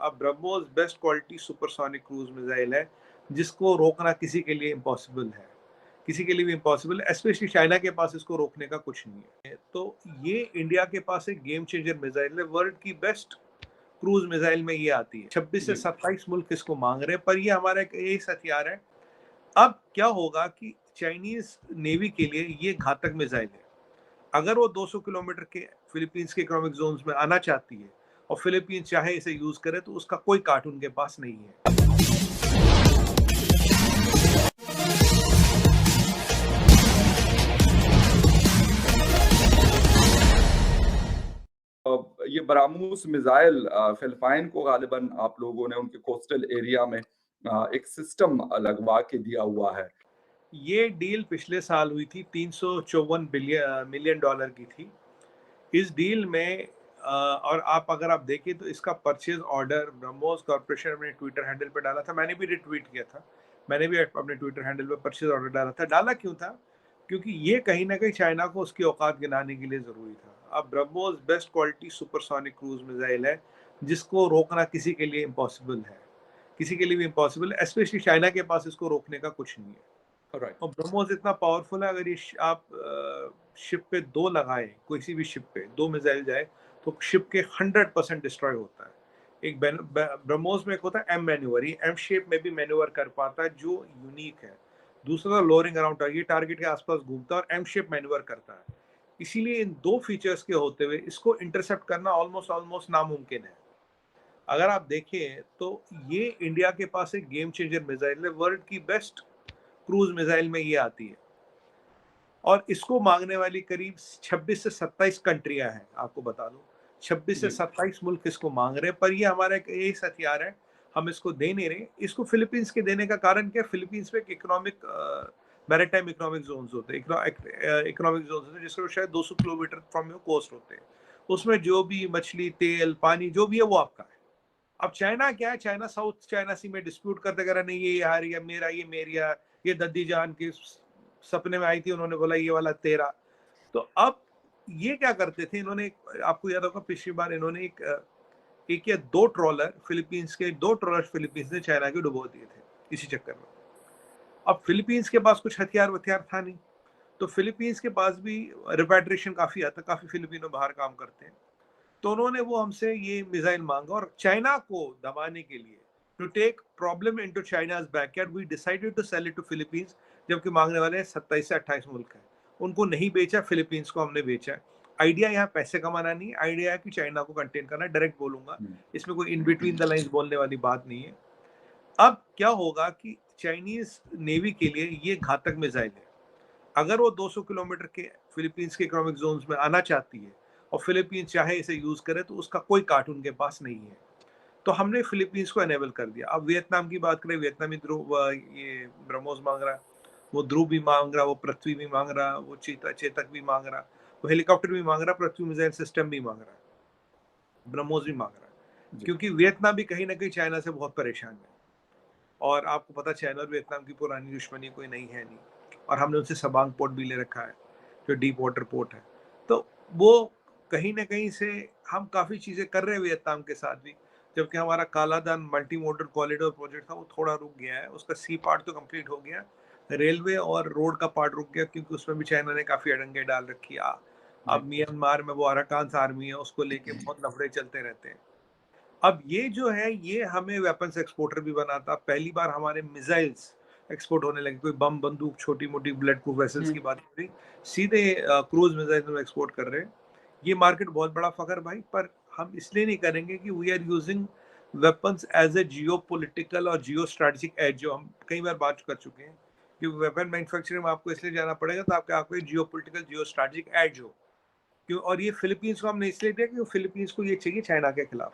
अब BrahMos best quality supersonic cruise missile है, जिसको रोकना किसी के लिए इम्पॉसिबल है, किसी के लिए भी इम्पॉसिबल है, स्पेशली चाइना के पास इसको रोकने का कुछ नहीं है। तो ये इंडिया के पास एक गेम चेंजर मिसाइल है, वर्ल्ड की बेस्ट क्रूज मिसाइल में ये आती है। 26 से जी 27 मुल्क इसको मांग रहे हैं, पर ये हमारा एक एस हथियार है। अब क्या होगा कि चाइनीज नेवी के लिए ये घातक मिसाइल है। अगर वो 200 किलोमीटर के फिलीपींस के इकोनॉमिक जोन्स में आना चाहती है और फिलीपींस चाहे इसे यूज करे, तो उसका कोई काट उनके पास नहीं है। ये ब्राह्मोस मिसाइल फिलिपाइन को गालिबन आप लोगों ने उनके कोस्टल एरिया में एक सिस्टम लगवा के दिया हुआ है। ये डील पिछले साल हुई थी, 354 मिलियन डॉलर की थी। इस डील में और अगर आप देखें तो इसका परचेज ऑर्डर ब्रह्मोस कॉर्पोरेशन अपने ट्विटर हैंडल पे डाला था। मैंने भी रिट्वीट किया था। मैंने भी अपने ट्विटर हैंडल पे परचेज ऑर्डर डाला था। डाला क्यों था? क्योंकि ये कहीं ना कहीं चाइना को उसकी औकात गिनाने के लिए जरूरी था। अब BrahMos best quality supersonic cruise missile है, जिसको रोकना किसी के लिए इम्पॉसिबल है, किसी के लिए भी इम्पॉसिबल है, स्पेशली चाइना के पास इसको रोकने का कुछ नहीं है। राइट। और ब्रह्मोस इतना पावरफुल है, अगर ये आप शिप पे दो लगाए, किसी भी शिप पे दो मिसाइल जाए, तो शिप के 100% डिस्ट्रॉय होता है। एक ब्रह्मोस में एक होता है एम मैन्यूवर, ये एम शेप में भी मैन्यूवर कर पाता है, जो यूनिक है। दूसरा लोअरिंग अराउंड, ये टारगेट के आसपास घूमता है और एम शेप मैन्यूवर करता है। इसीलिए इन दो फीचर्स के होते हुए इसको इंटरसेप्ट करना ऑलमोस्ट ऑलमोस्ट नामुमकिन है। अगर आप देखें तो ये इंडिया के पास एक गेम चेंजर मिसाइल है, वर्ल्ड की बेस्ट क्रूज मिसाइल में ये आती है। और इसको मांगने वाली करीब 26 से 27 कंट्रियां हैं, आपको बता दूं। 26 से जी 27 मुल्क इसको मांग रहे हैं, पर ये हमारा एक एस हथियार है, हम इसको दे नहीं रहे। इसको फिलीपींस के देने का कारण क्या? फिलीपींस में एक इकोनॉमिक मैरीटाइम इकोनॉमिक जोन्स होते हैं, इकोनॉमिक जोन्स होते हैं, जिसको शायद 200 किलोमीटर फ्रॉम योर कोस्ट होते हैं। उसमें जो भी मछली, तेल, पानी जो भी है वो आपका है। अब चाइना क्या है? चाइना साउथ चाइना सी में डिस्प्यूट करते कर नहीं, ये यार, ये मेरा, ये मेरिया, ये दद्दी जान के सपने में आई थी, उन्होंने बोला ये वाला तेरा। तो अब ये क्या करते थे इन्होंने, आपको याद होगा पिछली बार इन्होंने एक या दो ट्रॉलर फिलीपींस के, दो ट्रॉलर फिलीपींस ने चाइना के डुबो दिए थे इसी चक्कर में। अब फिलीपींस के पास कुछ हथियार वथियार था नहीं, तो फिलीपींस के पास भी रिपैट्रिएशन काफी आता, काफी फिलिपिनो बाहर काम करते हैं। तो उन्होंने वो हमसे ये मिसाइल मांगा, और चाइना को दबाने के लिए, to take problem into China's backyard, we decided to sell it to Philippines. जबकि मांगने वाले 27 से 28 मुल्क हैं, उनको नहीं बेचा, फिलीपींस को हमने बेचा है। आइडिया यहाँ पैसे कमाना नहीं, आइडिया है कि चाइना को कंटेन करना। डायरेक्ट बोलूंगा, इसमें कोई इन बिटवीन द लाइंस बोलने वाली बात नहीं है। अब क्या होगा कि चाइनीज नेवी के लिए ये घातक मिसाइल है। अगर वो 200 किलोमीटर के फिलीपींस के इकोनॉमिक जोन्स में आना चाहती है और फिलीपींस चाहे इसे यूज करे, तो उसका कोई काट उनके पास नहीं है। तो हमने फिलीपींस को एनेबल कर दिया। अब वियतनाम की बात करें, वियतनामी ध्रुव, ये ब्रह्मोस मांग रहा है, वो ध्रुव भी मांग रहा, वो पृथ्वी भी मांग रहा, वो चेतक भी मांग रहा, वो हेलीकॉप्टर भी मांग रहा, पृथ्वी मिसाइल सिस्टम भी मांग रहा है, ब्रह्मोस भी मांग रहा है। जी क्योंकि वियतनाम भी कहीं ना कहीं चाइना से बहुत परेशान है। और आपको पता, चाइना और वियतनाम की पुरानी दुश्मनी कोई नहीं है नहीं। और हमने उनसे सबांग पोर्ट भी ले रखा है, जो डीप वाटर पोर्ट है। तो वो कहीं ना कहीं से हम काफ़ी चीज़ें कर रहे हैं वियतनाम के साथ भी। जबकि हमारा Kaladan multi modal corridor project था, वो थोड़ा रुक गया है। उसका सी पार्ट तो कंप्लीट हो गया, रेलवे और रोड का पार्ट रुक गया, क्योंकि उसमें भी चाइना ने काफ़ी अड़ंगे डाल रखी है। जी अब म्यांमार में वो अराकान आर्मी है, उसको लेके बहुत लफड़े चलते रहते हैं। अब ये जो है, ये हमें वेपन्स एक्सपोर्टर भी बनाता। पहली बार हमारे मिसाइल्स एक्सपोर्ट होने लगे। कोई बम बंदूक, छोटी मोटी बुलेट प्रूफ वेसल्स की बात नहीं रही, सीधे क्रूज मिसाइल में एक्सपोर्ट कर रहे हैं। ये मार्केट बहुत बड़ा फकर भाई, पर हम इसलिए नहीं करेंगे कि we are using weapons as a geopolitical और जियो स्ट्रेटेजिक एज, जो हम कई बार बात कर चुके हैं कि वेपन मैन्युफैक्चरिंग में आपको इसलिए जाना पड़ेगा तो आपको geopolitical, geostrategic edge हो। क्यों? और ये फिलीपींस को हमने इसलिए दिया क्योंकि फिलीपींस को ये चाहिए चाइना के खिलाफ,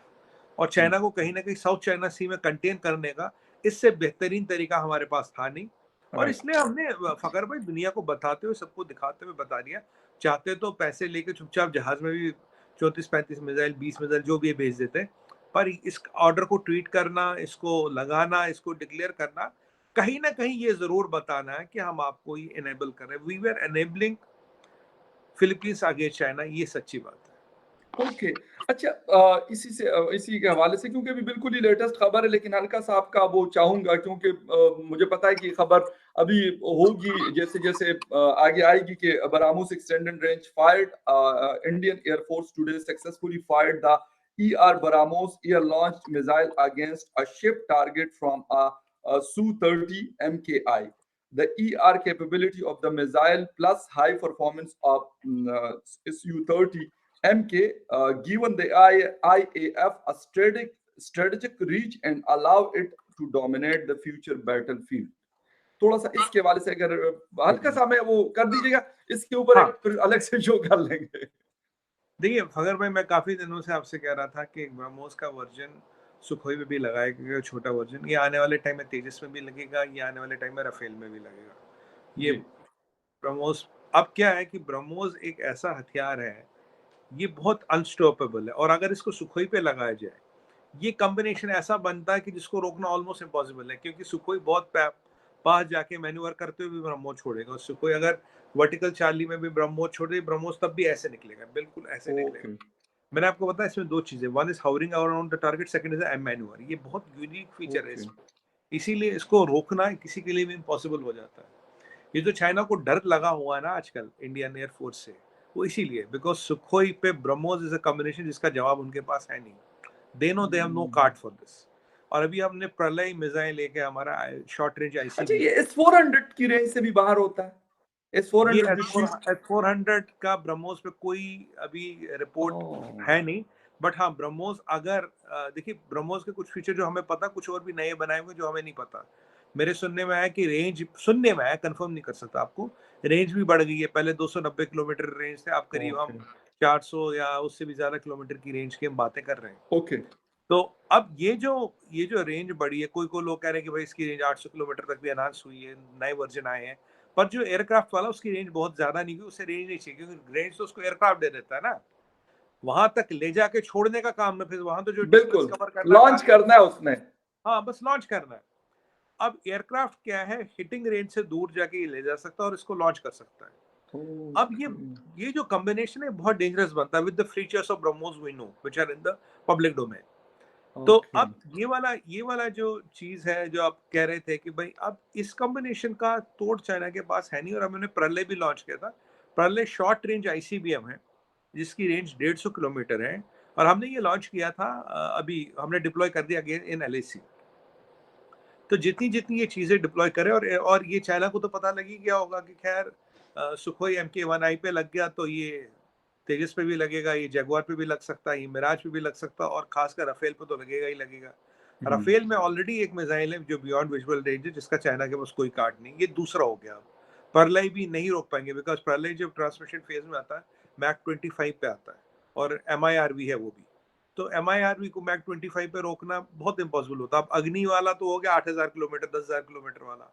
और चाइना को कहीं ना कहीं साउथ चाइना सी में कंटेन करने का इससे बेहतरीन तरीका हमारे पास था नहीं। और राइट। इसलिए हमने फकर भाई दुनिया को बताते हुए, सबको दिखाते हुए बता दिया। चाहते तो पैसे लेके चुपचाप जहाज में भी 34-35 मिसाइल, 20 मिसाइल जो भी है भेज देते, पर इस ऑर्डर को ट्वीट करना, इसको लगाना, इसको डिक्लेयर करना, कहीं ना कहीं ये जरूर बताना है कि हम आपको ये एनेबल कर रहे हैं। We were enabling Philippines against China, ये सच्ची बात है। ओके। अच्छा, इसी के हवाले से, क्योंकि अभी बिल्कुल ही लेटेस्ट खबर है, लेकिन हल्का-सा आपका वो चाहूँगा, क्योंकि मुझे पता है कि खबर अभी होगी जैसे-जैसे आगे आएगी कि BrahMos extended range fired, Indian Air Force today successfully fired the ER Baramus air-launched missile against a ship target from a Su-30 MKI. The ER capability of the missile plus high performance of Su-30 MK given the IAF a strategic reach and allow it to dominate the future battlefield. थोड़ा सा इसके हवाले से अगर हल्का सा हमें वो कर दीजिएगा, इसके ऊपर हाँ। एक फिर अलग से शो कर लेंगे। देखिए फखर भाई, मैं काफी दिनों से आपसे कह रहा था कि ब्रह्मोस का वर्जन सुखोई में भी लगाएगा, छोटा वर्जन, ये आने वाले टाइम में तेजस में भी लगेगा, ये आने वाले टाइम में राफेल में भी लगेगा। ये जी। ब्रह्मोस, अब क्या है कि ब्रह्मोस एक ऐसा हथियार है, ये बहुत अनस्टॉपेबल है, और अगर इसको सुखोई पे लगाया जाए, ये कॉम्बिनेशन ऐसा बनता है कि जिसको रोकना ऑलमोस्ट इम्पॉसिबल है, क्योंकि सुखोई बहुत पास जाके मैन्यूवर करते हुए भी ब्रह्मोस छोड़ेगा, और सुखोई अगर वर्टिकल चार्ली में भी ब्रह्मोस छोड़ दे, ब्रह्मोस तब भी ऐसे निकलेगा, बिल्कुल ऐसे निकलेगा। ओके। मैंने आपको बताया इसमें दो चीजें, one is hovering around the target, second is M manoeuvre. ये बहुत यूनिक फीचर है ओके। इसमें, इसीलिए इसको रोकना किसी के लिए भी इम्पॉसिबल हो जाता है। ये जो चाइना को डर लगा हुआ है ना आजकल इंडियन एयरफोर्स से, वो इसीलिए बिकॉज सुखोई पे ब्रह्मोस इज अ कॉम्बिनेशन जिसका जवाब उनके पास है नहीं। They no they have no card for this. और अभी हमने प्रलय मिसाइल लेके, हमारा शॉर्ट रेंज अच्छा, आईसीबीएम, ये S-400 की रेंज से भी बाहर होता है? ये S-400 भी थी? S-400 का ब्रह्मोस पे कोई अभी रिपोर्ट ओह! है नहीं। बट हाँ, ब्रह्मोस अगर देखिए ब्रह्मोस के कुछ फीचर जो हमें पता, कुछ और भी नए बनाए हुए जो हमें नहीं पता। मेरे सुनने में आया कि रेंज, सुनने में आया, कंफर्म नहीं कर सकता आपको, रेंज भी बढ़ गई है। पहले 290 किलोमीटर रेंज थे, अब करीब ओके, हम 400 या उससे भी ज्यादा किलोमीटर की रेंज की हम बातें कर रहे हैं। ओके। तो अब ये जो रेंज बढ़ी है, कोई लोग कह रहे हैं कि भाई इसकी रेंज 800 किलोमीटर तक भी अनाउंस हुई है, नए वर्जन आए हैं। पर जो एयरक्राफ्ट वाला, उसकी रेंज बहुत ज्यादा नहीं हुई, उसे रेंज नहीं चाहिए, क्योंकि रेंज तो उसको एयरक्राफ्ट दे देता है ना, वहां तक ले जाके छोड़ने का काम है, फिर वहां तो जो डिस्टेंस बिल्कुल, कवर करना है लॉन्च टारगेट, करना है उसने। हाँ बस लॉन्च करना है। अब एयरक्राफ्ट क्या है, हिटिंग रेंज से दूर जाके ये ले जा सकता है और इसको लॉन्च कर सकता है। अब ओके, ये जो कॉम्बिनेशन है बहुत डेंजरस बनता है with the features of BrahMos we know which are in the public domain. तो ओके। अब ये वाला जो चीज है जो आप कह रहे थे कि भाई अब इस कॉम्बिनेशन का तोड़ चाइना के पास है नहीं, और हमने प्रलय भी लॉन्च किया था। प्रलय शॉर्ट रेंज आईसीबीएम है जिसकी रेंज 150 किलोमीटर है, और हमने ये लॉन्च किया था, अभी हमने डिप्लॉय कर दिया अगेन इन एलएसी। तो जितनी जितनी ये चीजें डिप्लॉय करें, और ये चाइना को तो पता लगी गया होगा कि खैर सुखोई MK-1I पे लग गया, तो ये तेजस पे भी लगेगा, ये जगुआर पे भी लग सकता है, ये मिराज पे भी लग सकता है, और खासकर राफेल पे तो लगेगा ही लगेगा। हुँ, राफेल में ऑलरेडी एक मिसाइल है जो बियॉन्ड विजुअल रेंज है, जिसका चाइना के पास कोई कार्ड नहीं, ये दूसरा हो गया। प्रलय भी नहीं रोक पाएंगे, बिकॉज प्रलय जब ट्रांसमिशन फेज में आता है मैक 25 पे आता है, और MIRV है वो भी। तो MIRV को मैक 25 पे रोकना बहुत इम्पॉसिबल होता है। अब अग्नि वाला तो हो गया 8000 किलोमीटर, 10,000 किलोमीटर वाला,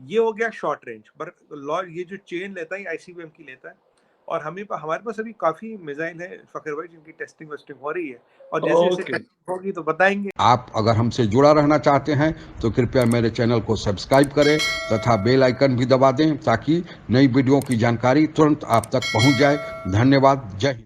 ये हो गया शॉर्ट रेंज। पर ये जो चेन लेता है आईसीबीएम की लेता है, और हमारे पास अभी काफी मिसाइल है फखर भाई, जिनकी टेस्टिंग वेस्टिंग हो रही है, और जैसे जैसे ओके। टेस्टिंग होगी तो बताएंगे। आप अगर हमसे जुड़ा रहना चाहते हैं तो कृपया मेरे चैनल को सब्सक्राइब करें तथा बेल आइकन भी दबा दें, ताकि नई वीडियो की जानकारी तुरंत आप तक पहुंच जाए। धन्यवाद। जय हिंद।